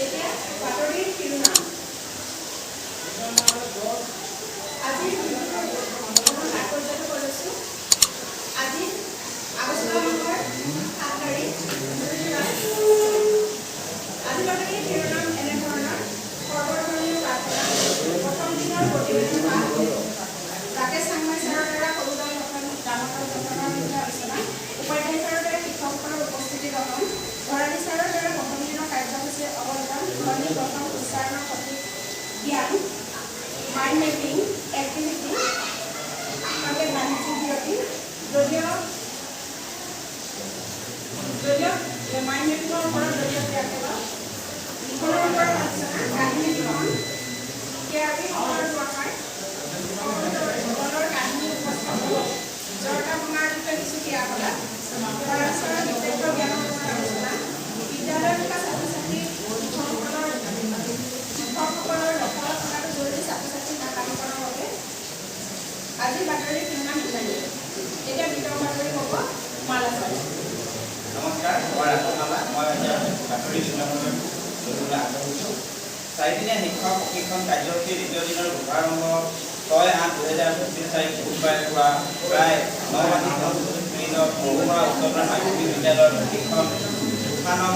এতিয়া বাতৰিৰ শিৰোনাম আজি তাৎপৰ্যটো কৰিছোঁ। আজি আগষ্ট মাহৰ 7 তাৰিখ। আজি বাতৰিৰ শিৰোনাম এনেধৰণৰ: সৰ্বধৰ্মীয় প্ৰাৰ্থনা, প্ৰথম দিনৰ প্ৰতিবেদন পাঠ, ৰাকেশ চাংমাই ছাৰৰ দ্বাৰা সৰুদল গঠনৰ বিষয়ে আলোচনা, উপাধ্যায় ছাৰৰ দ্বাৰা শিক্ষকসকলৰ উপস্থিতি গ্ৰহণ, ভৰালী ছাৰৰ দ্বাৰা প্ৰথম দিনৰ কাৰ্যসূচীৰ অৱলোকন, ধ্বনি গঠন উচ্চাৰণৰ সঠিক জ্ঞান, মাইণ্ড মেপিং এক্টিভিটি, বাণিজ্যিক বিৰতি, যদিও মাইণ্ড মেপিঙৰ ওপৰত লিখনৰ ওপৰত আলোচনা, কাহিনী লিখন, কেয়াৰিংৰ দৰকাৰ, দলৰ কাহিনী উপস্থাপন, জৰতা ভঙাৰ বিষয়ে কিছু ক্ৰিয়াকলাপ, পৰামৰ্শৰ বিশেষ জ্ঞানৰ ওপৰত আলোচনা, বিদ্যালয়ত থকা ছাত্ৰ ছাত্ৰী শিক্ষকসকলৰ লক্ষ্য থকাটো জৰুৰী ছাত্ৰ ছাত্ৰীক নাকামীকৰণৰ বাবে। আজি বাতৰিৰ শিৰোনাম ইমানেই। এতিয়া বিতৰণ বাতৰি হ'ব মালা ছাৰ। নমস্কাৰ, মই ৰাজমালা। মই বাতৰি শিৰোনামলৈ আগবাঢ়িছোঁ। 4 দিনীয়া শিক্ষা প্ৰশিক্ষণ কাৰ্যসূচীৰ দ্বিতীয় দিনৰ শুভাৰম্ভ 6-8-2024 তাৰিখ বুধবাৰে পুৱা প্ৰায় 9:10 মহুৱা উচ্চতৰ মাধ্যমিক বিদ্যালয়ৰ প্ৰশিক্ষণ স্থানত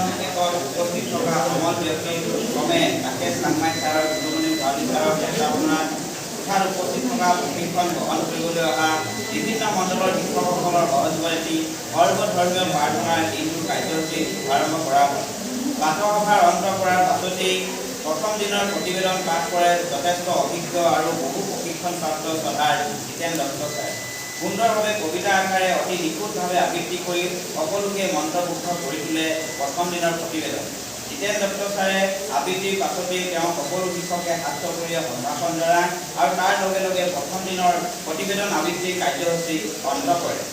উপস্থিত থকা সমল ব্যক্তি ক্ৰমে ৰাকেশ চাংমাই ছাৰৰ, গুৰুমণি ভৰালী ছাৰৰ ব্যৱস্থাপনাত কোঠাত উপস্থিত থকা প্ৰশিক্ষণ গ্ৰহণ কৰিবলৈ অহা বিভিন্ন মণ্ডলৰ শিক্ষকসকলৰ সহযোগী সৰ্বধৰ্মীয় প্ৰাৰ্থনাৰ দিনটো কাৰ্যসূচী শুভাৰম্ভ কৰা হয়। পাঠসভাৰ অন্ত কৰাৰ পাছতেই প্ৰথম দিনৰ প্ৰতিবেদন পাঠ কৰে যথেষ্ট অভিজ্ঞ আৰু বহু প্ৰশিক্ষণপ্ৰাপ্ত শ্ৰদ্ধাৰ জিতেন দত্ত ছাৰে। সুন্দৰভাৱে কবিতা আকাৰে অতি নিখুঁতভাৱে আবৃত্তি কৰি সকলোকে মন্ত্ৰমুগ্ধ কৰি তোলে প্ৰথম দিনৰ প্ৰতিবেদন। জিতেন দত্ত ছাৰে আবৃত্তিৰ পাছতেই তেওঁ সকলো শিক্ষকে হাত চকৰিয়ে সম্ভাষণ জনায় আৰু তাৰ লগে লগে প্ৰথম দিনৰ প্ৰতিবেদন আবৃত্তিৰ কাৰ্যসূচী অন্ত কৰে।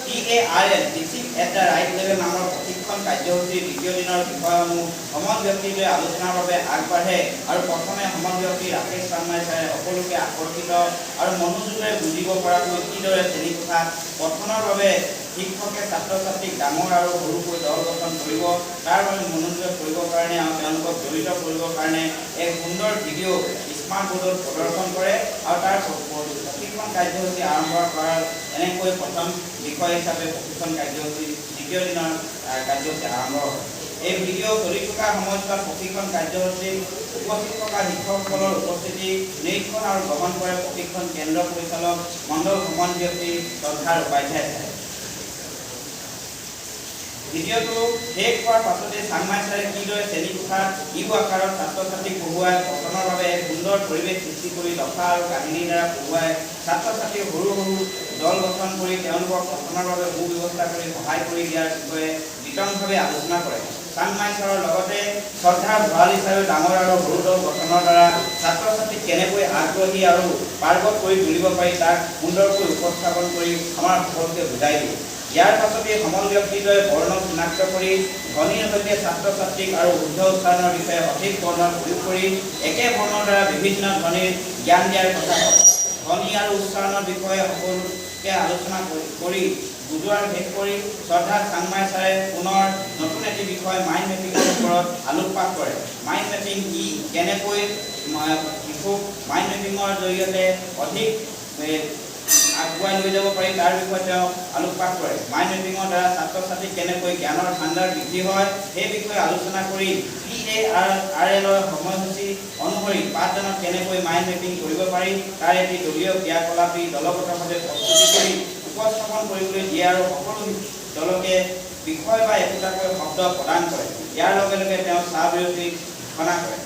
TaRL teaching at the right level নামৰ প্ৰশিক্ষণ কাৰ্যসূচীৰ দ্বিতীয় দিনৰ বিষয়সমূহ সমল ব্যক্তিলৈ আলোচনাৰ বাবে আগবাঢ়ে আৰু প্ৰথমে সমল ব্যক্তি ৰাকেশ চাংমাই ছাৰে সকলোকে আকৰ্ষিত আৰু মনোযোগেৰে বুজিব পৰাকৈ কিদৰে শ্ৰেণীকোঠাত পঠনৰ বাবে শিক্ষকে ছাত্ৰ ছাত্ৰীক ডাঙৰ আৰু সৰুকৈ দল গঠন কৰিব, তাৰ বাবে মনোযোগ কৰিবৰ কাৰণে আৰু তেওঁলোকক জড়িত কৰিবৰ কাৰণে এক সুন্দৰ ভিডিঅ' স্মাৰ্ট বোৰ্ডত প্ৰদৰ্শন কৰে আৰু তাৰ প্ৰশিক্ষণ কাৰ্যসূচী আৰম্ভ কৰাৰ এনেকৈ প্ৰথম বিষয় হিচাপে প্ৰশিক্ষণ কাৰ্যসূচী দ্বিতীয় দিনৰ কাৰ্যসূচী আৰম্ভ হয়। এই ভিডিঅ' চলি থকা সময়ছোৱাত প্ৰশিক্ষণ কাৰ্যসূচীত উপস্থিত থকা শিক্ষকসকলৰ উপস্থিতি নিৰীক্ষণ আৰু গ্ৰহণ কৰে প্ৰশিক্ষণ কেন্দ্ৰ পৰিচালক মণ্ডল সমল ব্যক্তি শ্ৰদ্ধাৰ উপাধ্যায় ছাৰে। ভিডিঅ'টো শেষ হোৱাৰ পাছতে চাংমাই ছাৰে কিদৰে শ্ৰেণীকোঠাত ইউ আকাৰত ছাত্ৰ ছাত্ৰীক পঢ়ুৱাই পঠনৰ বাবে এক সুন্দৰ পৰিৱেশ সৃষ্টি কৰি লফা আৰু কাহিনীৰ দ্বাৰা পঢ়ুৱাই ছাত্ৰ ছাত্ৰীক সৰু সৰু দল গঠন কৰি তেওঁলোকক পঠনৰ বাবে সুব্যৱস্থা কৰি সহায় কৰি দিয়াৰ বিষয়ে বিতংভাৱে আলোচনা কৰে। চাংমাই ছাৰৰ লগতে শ্ৰদ্ধাৰ ভৰালী ছাৰেও ডাঙৰ আৰু সৰু দল গঠনৰ দ্বাৰা ছাত্ৰ ছাত্ৰীক কেনেকৈ আগ্ৰহী আৰু পাৰ্গত কৰি তুলিব পাৰি তাক সুন্দৰকৈ উপস্থাপন কৰি আমাৰ সকলোকে বুজাই দিয়ে। ইয়াৰ পাছতে সমল ব্যক্তিদ্বয়ে বৰ্ণ চিনাক্ত কৰি ধ্বনিৰ সৈতে ছাত্ৰ ছাত্ৰীক আৰু শুদ্ধ উচ্চাৰণৰ বিষয়ে সঠিক বৰ্ণৰ প্ৰয়োগ কৰি একে বৰ্ণৰ দ্বাৰা বিভিন্ন ধ্বনিৰ জ্ঞান দিয়াৰ কথা কয়। ধ্বনি আৰু উচ্চাৰণৰ বিষয়ে সকলোকে আলোচনা কৰি বুজোৱাৰ শেষ কৰি শ্ৰদ্ধা চাংমাই ছাৰে পুনৰ নতুন এটি বিষয় মাইণ্ড মেপিঙৰ ওপৰত আলোকপাত কৰে। মাইণ্ড মেপিং কি, কেনেকৈ শিশুক মাইণ্ড মেপিঙৰ জৰিয়তে অধিক আগুৱাই লৈ যাব পাৰি তাৰ বিষয়ে তেওঁ আলোকপাত কৰে। মাইণ্ড মেপিঙৰ দ্বাৰা ছাত্ৰ ছাত্ৰীক কেনেকৈ জ্ঞানৰ ভাণ্ডাৰ বৃদ্ধি হয় সেই বিষয়ে আলোচনা কৰি TaRLৰ সময়সূচী অনুসৰি পাঠদানত কেনেকৈ মাইণ্ড মেপিং কৰিব পাৰি তাৰ এটি দলীয় ক্ৰিয়াকলাপী দলগতভাৱে প্ৰস্তুতি কৰি উপস্থাপন কৰিবলৈ দিয়ে আৰু সকলো দলকে বিষয় বা একোটাকৈ শব্দ প্ৰদান কৰে। ইয়াৰ লগে লগে তেওঁ চাহ বিৰতি ঘোষণা কৰে।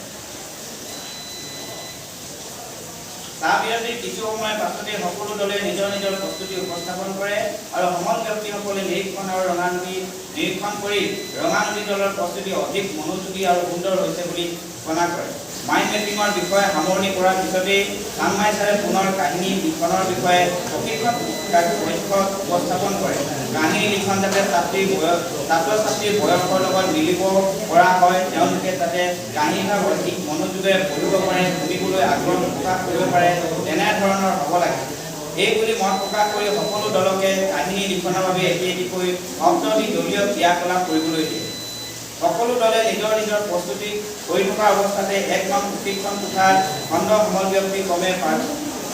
চাহ বিৰতিৰ কিছু সময়ৰ পাছতে সকলো দলে নিজৰ নিজৰ প্ৰস্তুতি উপস্থাপন কৰে আৰু সমল ব্যক্তিসকলে নিৰীক্ষণ আৰু ৰঙানদী নিৰীক্ষণ কৰি ৰঙানদী দলৰ প্ৰস্তুতি অধিক মনোযোগী আৰু সুন্দৰ হৈছে বুলি ঘোষণা কৰে। মাইণ্ড মেপিঙৰ বিষয়ে সামৰণি কৰাৰ পিছতেই চাংমাই ছাৰে পুনৰ কাহিনী লিখনৰ বিষয়ে প্ৰশিক্ষণ উপস্থাপন কৰে। কাহিনী লিখন যাতে ছাত্ৰ ছাত্ৰীৰ বয়সৰ লগত মিলিব পৰা হয়, তেওঁলোকে যাতে কাহিনীভাগ অধিক মনোযোগেৰে পঢ়িব পাৰে, শুনিবলৈ আগ্ৰহ প্ৰকাশ কৰিব পাৰে, তেনেধৰণৰ হ'ব লাগে। এই বুলি মত প্ৰকাশ কৰি সকলো দলকে কাহিনী লিখনৰ বাবে এটি এটিকৈ শব্দ দি দলীয় ক্ৰিয়াকলাপ কৰিবলৈ দিয়ে। সকলো দলে নিজৰ নিজৰ প্ৰস্তুতি কৰি থকা অৱস্থাতে ১ নং প্ৰশিক্ষণ কোঠাৰ খণ্ড সমল ব্যক্তি ক্ৰমে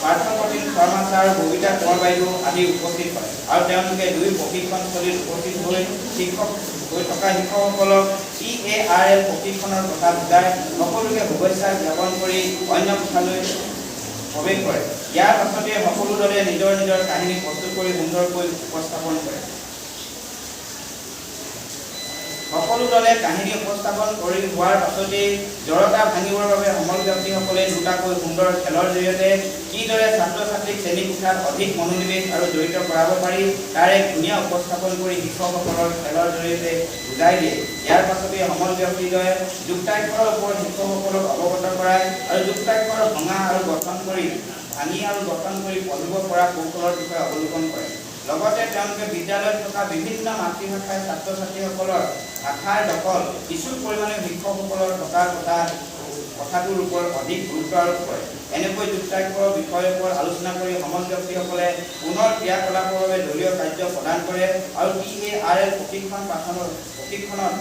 পাৰ্থপ্ৰতিম শৰ্মা ছাৰ, ববিতা কোঁৱৰ বাইদেউ আদি উপস্থিত হয় আৰু তেওঁলোকে দুই প্ৰশিক্ষণস্থলীত উপস্থিত হৈ থকা শিক্ষকসকলক TaRL প্ৰশিক্ষণৰ কথা বুজাই সকলোকে শুভেচ্ছা জ্ঞাপন কৰি অন্য কোঠালৈ প্ৰৱেশ কৰে। ইয়াৰ পাছতে সকলো দলে নিজৰ নিজৰ কাহিনী প্ৰস্তুত কৰি সুন্দৰকৈ উপস্থাপন কৰে। সকলো দলে কাহিনী উপস্থাপন কৰি হোৱাৰ পাছতেই জড়তা ভাঙিবৰ বাবে সমল ব্যক্তিসকলে দুটাকৈ সুন্দৰ খেলৰ জৰিয়তে কিদৰে ছাত্ৰ ছাত্ৰীক শ্ৰেণীকোঠাত অধিক মনোনিৱেশ আৰু জড়িত কৰাব পাৰি তাৰ এক ধুনীয়া উপস্থাপন কৰি শিক্ষকসকলৰ খেলৰ জৰিয়তে বুজাই দিয়ে। ইয়াৰ পাছতেই সমল ব্যক্তিদ্বয়ে যুক্তাক্ষৰৰ ওপৰত শিক্ষকসকলক অৱগত কৰায় আৰু যুক্তাক্ষৰ ভাঙি আৰু গঠন কৰি পঢ়িব পৰা কৌশলৰ বিষয়ে অৱলোকন কৰে। লগতে তেওঁলোকে বিদ্যালয়ত থকা বিভিন্ন মাতৃভাষাৰ ছাত্ৰ ছাত্ৰীসকলৰ ভাষাৰ দখল কিছু পৰিমাণে শিক্ষকসকলৰ কথাটোৰ ওপৰত অধিক গুৰুত্ব আৰোপ কৰে। এনেকৈ যুক্তাক্ষৰৰ বিষয়ৰ ওপৰত আলোচনা কৰি সমল ব্যক্তিসকলে পুনৰ ক্ৰিয়াকলাপৰ বাবে দলীয় কাৰ্য প্ৰদান কৰে আৰু TaRL প্ৰশিক্ষণত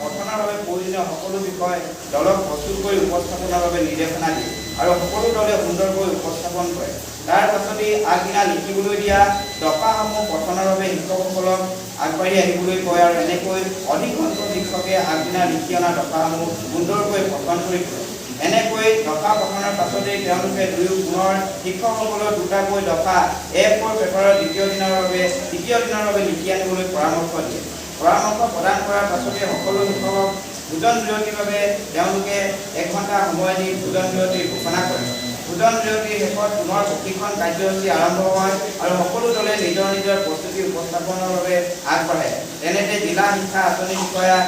গঠনৰ বাবে প্ৰয়োজনীয় সকলো বিষয় দলক প্ৰস্তুত কৰি উপস্থাপনৰ বাবে নিৰ্দেশনা দিয়ে আৰু সকলো দলে সুন্দৰকৈ উপস্থাপন কৰে। তাৰ পাছতেই আগদিনা লিখিবলৈ দিয়া দফাসমূহ পঠনৰ বাবে শিক্ষকসকলক আগবাঢ়ি আহিবলৈ কয় আৰু এনেকৈ অধিক সংখ্যক শিক্ষকে আগদিনা লিখি অনা দফাসমূহ সুন্দৰকৈ পঠন কৰি কৰে। এনেকৈ দফা পঠনৰ পাছতেই তেওঁলোকে দুয়ো পুনৰ শিক্ষকসকলৰ দুটাকৈ দফা A4 পেপাৰৰ তৃতীয় দিনৰ বাবে লিখি আনিবলৈ পৰামৰ্শ দিয়ে। পৰামৰ্শ প্ৰদান কৰাৰ পাছতে সকলো শিক্ষকক ভোজন বিৰতিৰ বাবে তেওঁলোকে 1 ঘণ্টা সময় দি ভোজন বিৰতি ঘোষণা কৰে। ভোজন বিৰতিৰ শেষত পুনৰ প্ৰশিক্ষণ কাৰ্যসূচী আৰম্ভ হয় আৰু সকলো দলে নিজৰ নিজৰ প্ৰস্তুতি উপস্থাপনৰ বাবে আগবাঢ়ে। তেনেতে জিলা শিক্ষা আঁচনি বিষয়া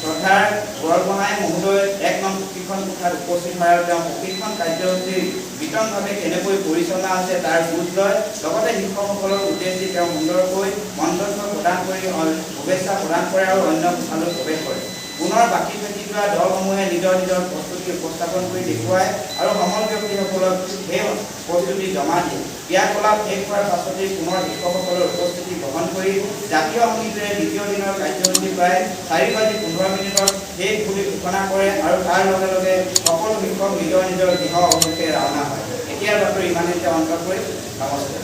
শ্ৰদ্ধাৰ বৰগোহাঁই মহোদয় 1 নং প্ৰশিক্ষণ কোঠাত উপস্থিত হয় আৰু তেওঁ প্ৰশিক্ষণ কাৰ্যসূচীৰ বিতংভাৱে কেনেকৈ পৰিচালনা হৈছে তাৰ বুজ লয়। লগতে শিক্ষকসকলৰ উদ্দেশ্যি তেওঁ সুন্দৰকৈ মন্তব্য প্ৰদান কৰি শুভেচ্ছা প্ৰদান কৰে আৰু অন্য কোঠালৈ প্ৰৱেশ কৰে। পুনৰ বাকী থাকি যোৱা দলসমূহে নিজৰ নিজৰ প্ৰস্তুতি উপস্থাপন কৰি দেখুৱায় আৰু সমল ব্যক্তিসকলক সেই প্ৰস্তুতি জমা দিয়ে। ক্ৰিয়াকলাপ শেষ হোৱাৰ পাছতেই পুনৰ শিক্ষকসকলৰ উপস্থিতি গ্ৰহণ কৰি জাতীয় সংগীতেৰে দ্বিতীয় দিনৰ কাৰ্যসূচী প্ৰায় 4:15 শেষ বুলি ঘোষণা কৰে আৰু তাৰ লগে লগে সকলো শিক্ষক নিজৰ নিজৰ গৃহ অভিমুখে ৰাওনা হয়। এতিয়াৰ বাতৰি ইমানেই অন্ত কৰি নমস্কাৰ।